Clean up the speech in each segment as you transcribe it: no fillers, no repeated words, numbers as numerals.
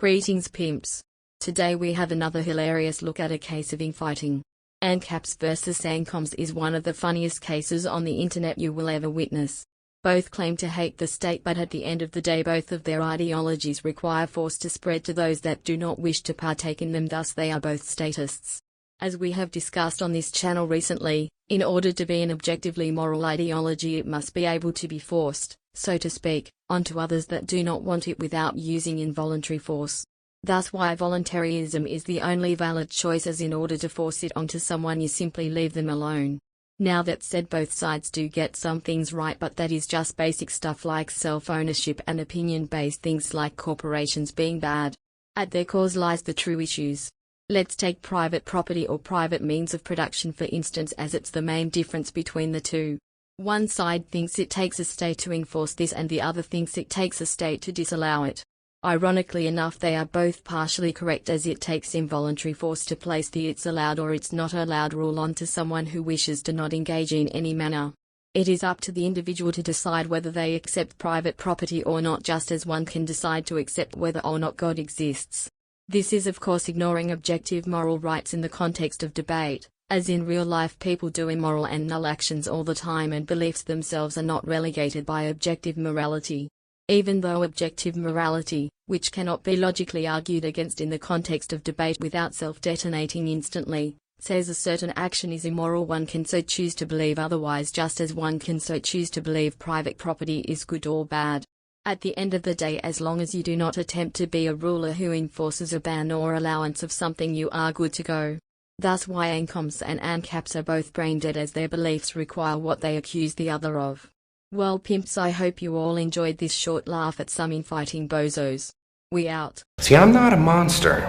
Greetings pimps. Today we have another hilarious look at a case of infighting. Ancaps versus Ancoms is one of the funniest cases on the internet you will ever witness. Both claim to hate the state, but at the end of the day both of their ideologies require force to spread to those that do not wish to partake in them, thus they are both statists. As we have discussed on this channel recently, in order to be an objectively moral ideology it must be able to be forced, so to speak, onto others that do not want it without using involuntary force. Thus why voluntarism is the only valid choice, as in order to force it onto someone you simply leave them alone. Now that said, both sides do get some things right, but that is just basic stuff like self-ownership and opinion-based things like corporations being bad. At their cause lies the true issues. Let's take private property or private means of production for instance, as it's the main difference between the two. One side thinks it takes a state to enforce this and the other thinks it takes a state to disallow it. Ironically enough, they are both partially correct, as it takes involuntary force to place the it's allowed or it's not allowed rule onto someone who wishes to not engage in any manner. It is up to the individual to decide whether they accept private property or not, just as one can decide to accept whether or not God exists. This is of course ignoring objective moral rights in the context of debate, as in real life people do immoral and null actions all the time, and beliefs themselves are not relegated by objective morality. Even though objective morality, which cannot be logically argued against in the context of debate without self-detonating instantly, says a certain action is immoral, one can so choose to believe otherwise, just as one can so choose to believe private property is good or bad. At the end of the day, as long as you do not attempt to be a ruler who enforces a ban or allowance of something, you are good to go. Thus why Ancoms and Ancaps are both brain dead, as their beliefs require what they accuse the other of. Well pimps, I hope you all enjoyed this short laugh at some infighting bozos. We out. See, I'm not a monster.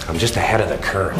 I'm just ahead of the curve.